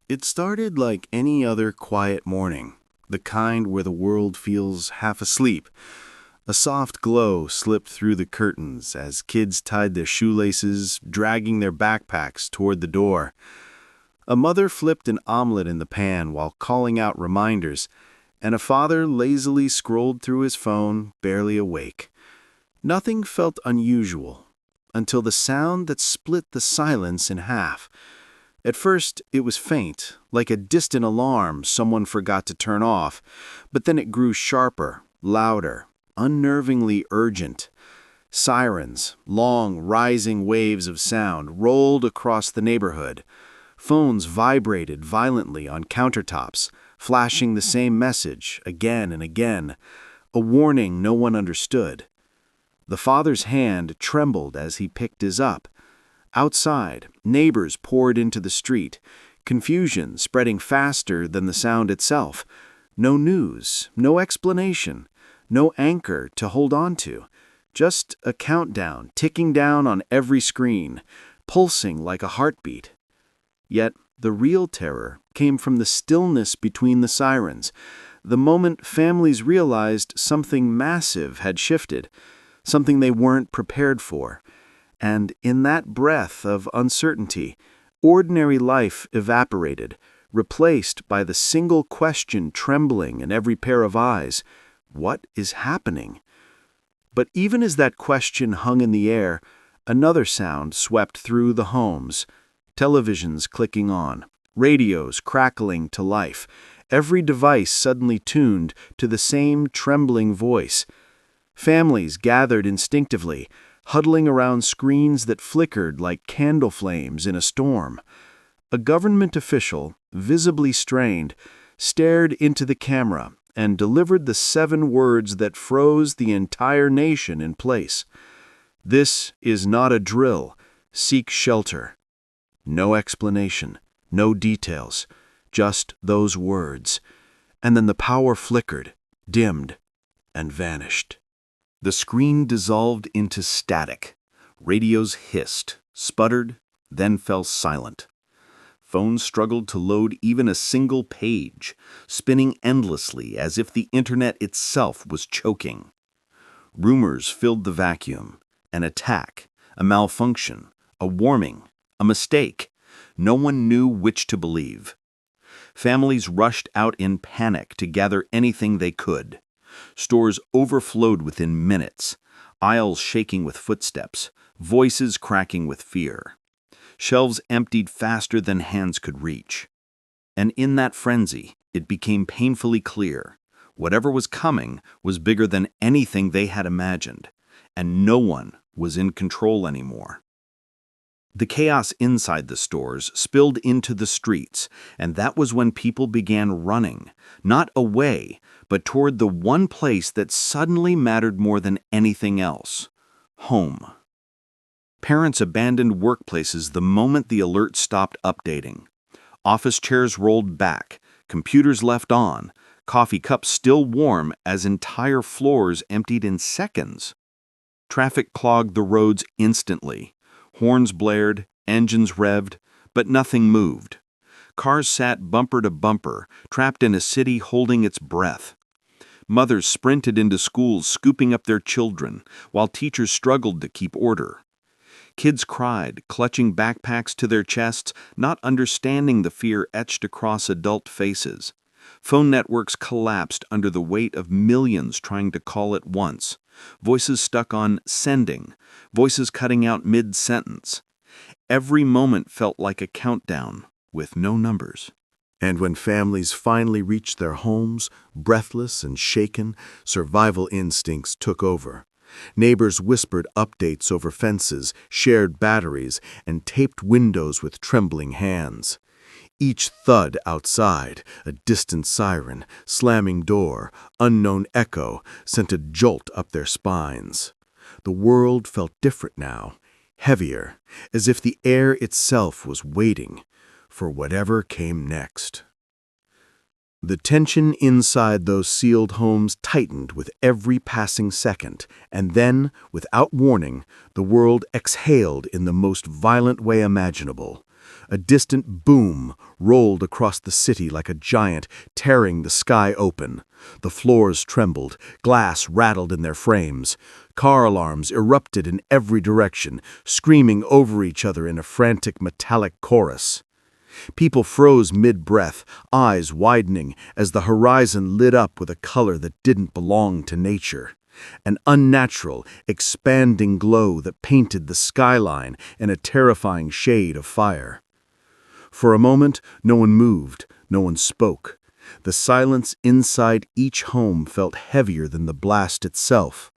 It started like any other quiet morning, the kind where the world feels half asleep. A soft glow slipped through the curtains as kids tied their shoelaces, dragging their backpacks toward the door. A mother flipped an omelet in the pan while calling out reminders, and a father lazily scrolled through his phone, barely awake. Nothing felt unusual until the sound that split the silence in half. At first, it was faint, like a distant alarm someone forgot to turn off, but then it grew sharper, louder, unnervingly urgent. Sirens, long, rising waves of sound, rolled across the neighborhood. Phones vibrated violently on countertops, flashing the same message again and again, a warning no one understood. The father's hand trembled as he picked his up. Outside, neighbors poured into the street, confusion spreading faster than the sound itself. No news, no explanation, no anchor to hold on to. Just a countdown ticking down on every screen, pulsing like a heartbeat. Yet the real terror came from the stillness between the sirens, the moment families realized something massive had shifted, something they weren't prepared for. And in that breath of uncertainty, ordinary life evaporated, replaced by the single question trembling in every pair of eyes: what is happening? But even as that question hung in the air, another sound swept through the homes. Televisions clicking on, radios crackling to life, every device suddenly tuned to the same trembling voice. Families gathered instinctively, huddling around screens that flickered like candle flames in a storm. A government official, visibly strained, stared into the camera and delivered the 7 words that froze the entire nation in place. "This is not a drill. Seek shelter." No explanation, no details, just those words. And then the power flickered, dimmed, and vanished. The screen dissolved into static. Radios hissed, sputtered, then fell silent. Phones struggled to load even a single page, spinning endlessly as if the internet itself was choking. Rumors filled the vacuum. An attack, a malfunction, a warming, a mistake. No one knew which to believe. Families rushed out in panic to gather anything they could. Stores overflowed within minutes, aisles shaking with footsteps, voices cracking with fear. Shelves emptied faster than hands could reach. And in that frenzy, it became painfully clear. Whatever was coming was bigger than anything they had imagined, and no one was in control anymore. The chaos inside the stores spilled into the streets, and that was when people began running, not away, but toward the one place that suddenly mattered more than anything else: home. Parents abandoned workplaces the moment the alert stopped updating. Office chairs rolled back, computers left on, coffee cups still warm as entire floors emptied in seconds. Traffic clogged the roads instantly. Horns blared, engines revved, but nothing moved. Cars sat bumper to bumper, trapped in a city holding its breath. Mothers sprinted into schools scooping up their children, while teachers struggled to keep order. Kids cried, clutching backpacks to their chests, not understanding the fear etched across adult faces. Phone networks collapsed under the weight of millions trying to call at once. Voices stuck on sending, voices cutting out mid-sentence. Every moment felt like a countdown, with no numbers. And when families finally reached their homes, breathless and shaken, survival instincts took over. Neighbors whispered updates over fences, shared batteries, and taped windows with trembling hands. Each thud outside, a distant siren, slamming door, unknown echo, sent a jolt up their spines. The world felt different now, heavier, as if the air itself was waiting for whatever came next. The tension inside those sealed homes tightened with every passing second, and then, without warning, the world exhaled in the most violent way imaginable. A distant boom rolled across the city like a giant, tearing the sky open. The floors trembled, glass rattled in their frames. Car alarms erupted in every direction, screaming over each other in a frantic metallic chorus. People froze mid-breath, eyes widening as the horizon lit up with a color that didn't belong to nature. An unnatural, expanding glow that painted the skyline in a terrifying shade of fire. For a moment, no one moved, no one spoke. The silence inside each home felt heavier than the blast itself.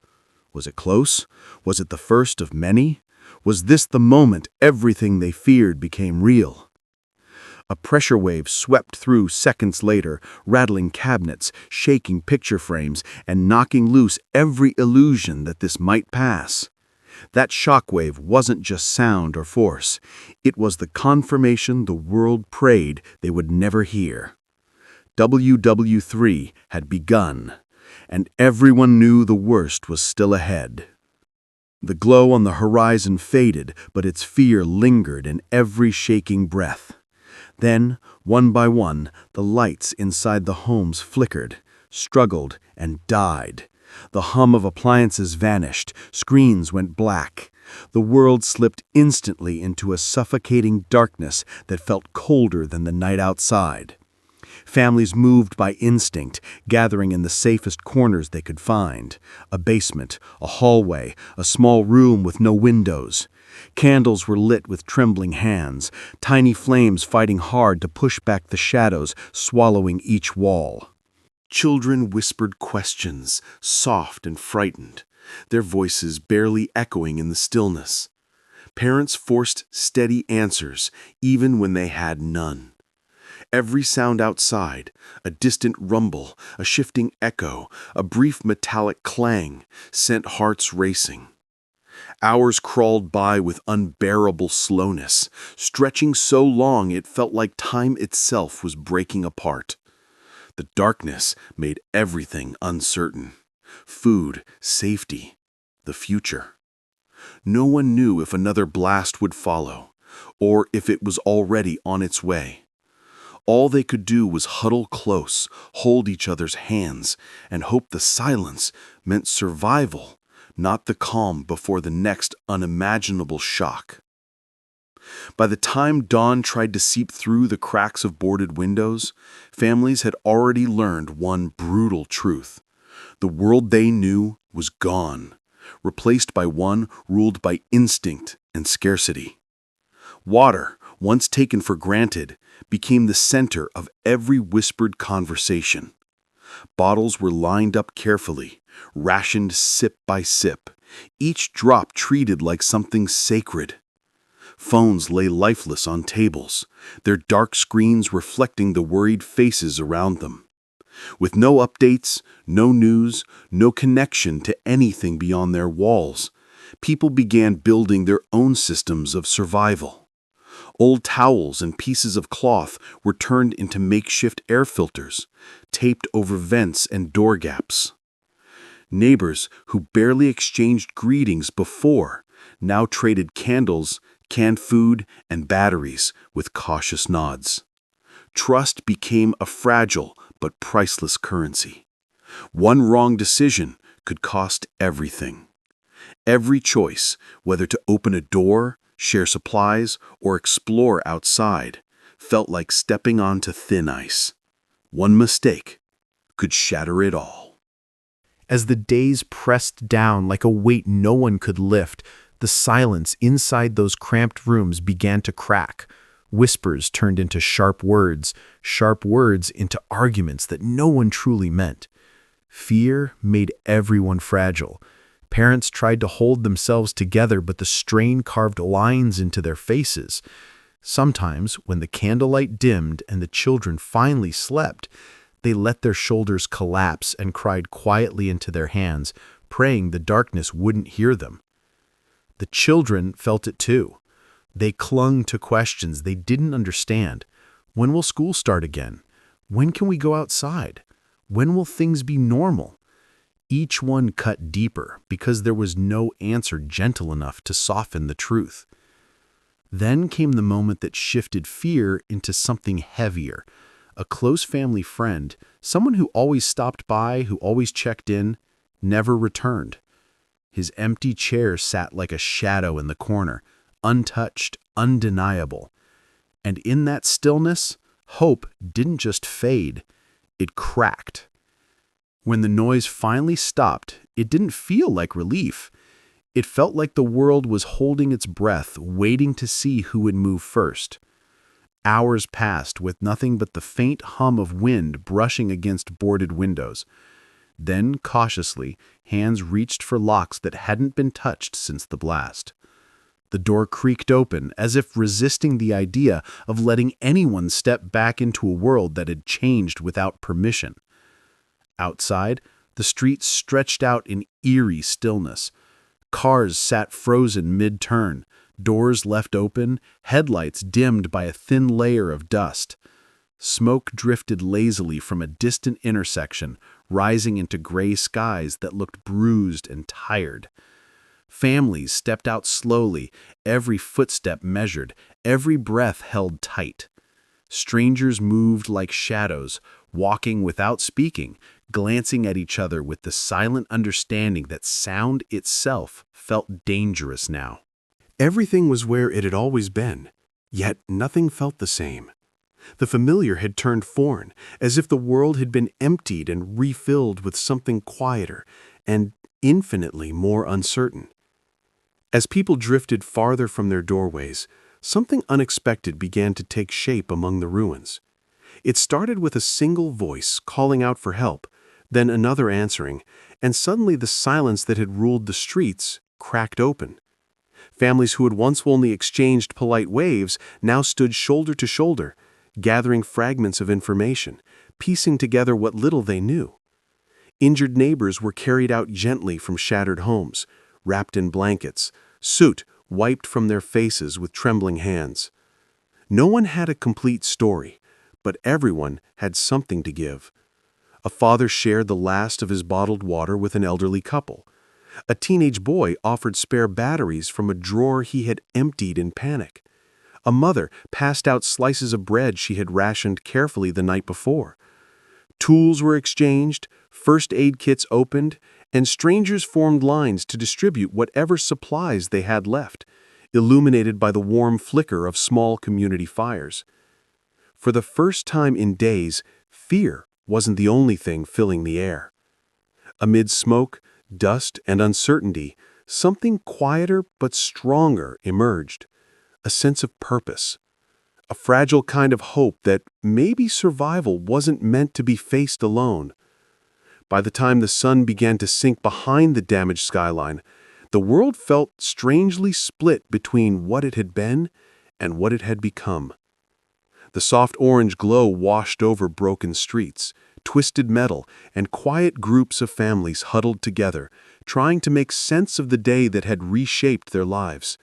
Was it close? Was it the first of many? Was this the moment everything they feared became real? A pressure wave swept through seconds later, rattling cabinets, shaking picture frames, and knocking loose every illusion that this might pass. That shockwave wasn't just sound or force. It was the confirmation the world prayed they would never hear. WW3 had begun, and everyone knew the worst was still ahead. The glow on the horizon faded, but its fear lingered in every shaking breath. Then, one by one, the lights inside the homes flickered, struggled, and died. The hum of appliances vanished, screens went black. The world slipped instantly into a suffocating darkness that felt colder than the night outside. Families moved by instinct, gathering in the safest corners they could find. A basement, a hallway, a small room with no windows. Candles were lit with trembling hands, tiny flames fighting hard to push back the shadows, swallowing each wall. Children whispered questions, soft and frightened, their voices barely echoing in the stillness. Parents forced steady answers, even when they had none. Every sound outside, a distant rumble, a shifting echo, a brief metallic clang, sent hearts racing. Hours crawled by with unbearable slowness, stretching so long it felt like time itself was breaking apart. The darkness made everything uncertain. Food, safety, the future. No one knew if another blast would follow, or if it was already on its way. All they could do was huddle close, hold each other's hands, and hope the silence meant survival, not the calm before the next unimaginable shock. By the time dawn tried to seep through the cracks of boarded windows, families had already learned one brutal truth. The world they knew was gone, replaced by one ruled by instinct and scarcity. Water, once taken for granted, became the center of every whispered conversation. Bottles were lined up carefully, rationed sip by sip, each drop treated like something sacred. Phones lay lifeless on tables, their dark screens reflecting the worried faces around them. With no updates, no news, no connection to anything beyond their walls, people began building their own systems of survival. Old towels and pieces of cloth were turned into makeshift air filters, taped over vents and door gaps. Neighbors who barely exchanged greetings before now traded candles, canned food, and batteries with cautious nods. Trust became a fragile but priceless currency. One wrong decision could cost everything. Every choice, whether to open a door, share supplies, or explore outside, felt like stepping onto thin ice. One mistake could shatter it all. As the days pressed down like a weight no one could lift, the silence inside those cramped rooms began to crack. Whispers turned into sharp words into arguments that no one truly meant. Fear made everyone fragile. Parents tried to hold themselves together, but the strain carved lines into their faces. Sometimes, when the candlelight dimmed and the children finally slept, they let their shoulders collapse and cried quietly into their hands, praying the darkness wouldn't hear them. The children felt it too. They clung to questions they didn't understand. When will school start again? When can we go outside? When will things be normal? Each one cut deeper because there was no answer gentle enough to soften the truth. Then came the moment that shifted fear into something heavier. A close family friend, someone who always stopped by, who always checked in, never returned. His empty chair sat like a shadow in the corner, untouched, undeniable. And in that stillness, hope didn't just fade, it cracked. When the noise finally stopped, it didn't feel like relief. It felt like the world was holding its breath, waiting to see who would move first. Hours passed with nothing but the faint hum of wind brushing against boarded windows. Then, cautiously, hands reached for locks that hadn't been touched since the blast. The door creaked open, as if resisting the idea of letting anyone step back into a world that had changed without permission. Outside, the street stretched out in eerie stillness. Cars sat frozen mid-turn, doors left open, headlights dimmed by a thin layer of dust. Smoke drifted lazily from a distant intersection, rising into gray skies that looked bruised and tired. Families stepped out slowly, every footstep measured, every breath held tight. Strangers moved like shadows, walking without speaking, glancing at each other with the silent understanding that sound itself felt dangerous now. Everything was where it had always been, yet nothing felt the same. The familiar had turned foreign, as if the world had been emptied and refilled with something quieter and infinitely more uncertain. As people drifted farther from their doorways, something unexpected began to take shape among the ruins. It started with a single voice calling out for help, then another answering, and suddenly the silence that had ruled the streets cracked open. Families who had once only exchanged polite waves now stood shoulder to shoulder, gathering fragments of information, piecing together what little they knew. Injured neighbors were carried out gently from shattered homes, wrapped in blankets, soot wiped from their faces with trembling hands. No one had a complete story, but everyone had something to give. A father shared the last of his bottled water with an elderly couple. A teenage boy offered spare batteries from a drawer he had emptied in panic. A mother passed out slices of bread she had rationed carefully the night before. Tools were exchanged, first aid kits opened, and strangers formed lines to distribute whatever supplies they had left, illuminated by the warm flicker of small community fires. For the first time in days, fear wasn't the only thing filling the air. Amid smoke, dust, and uncertainty, something quieter but stronger emerged, a sense of purpose, a fragile kind of hope that maybe survival wasn't meant to be faced alone. By the time the sun began to sink behind the damaged skyline, the world felt strangely split between what it had been and what it had become. The soft orange glow washed over broken streets, twisted metal, and quiet groups of families huddled together, trying to make sense of the day that had reshaped their lives.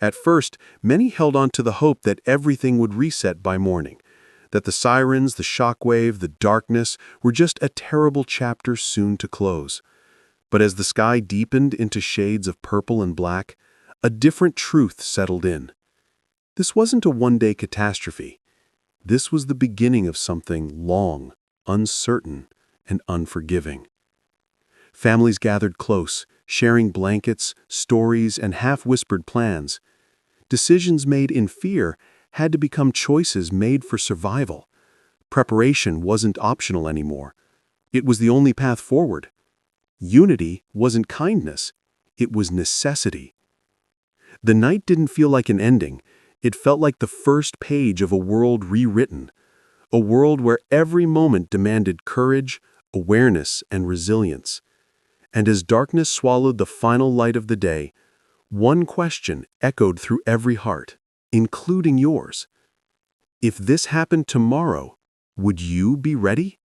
At first, many held on to the hope that everything would reset by morning, that the sirens, the shockwave, the darkness were just a terrible chapter soon to close. But as the sky deepened into shades of purple and black, a different truth settled in. This wasn't a one-day catastrophe. This was the beginning of something long, uncertain, and unforgiving. Families gathered close, sharing blankets, stories, and half-whispered plans. Decisions made in fear had to become choices made for survival. Preparation wasn't optional anymore. It was the only path forward. Unity wasn't kindness. It was necessity. The night didn't feel like an ending. It felt like the first page of a world rewritten, a world where every moment demanded courage, awareness, and resilience. And as darkness swallowed the final light of the day, one question echoed through every heart, including yours. If this happened tomorrow, would you be ready?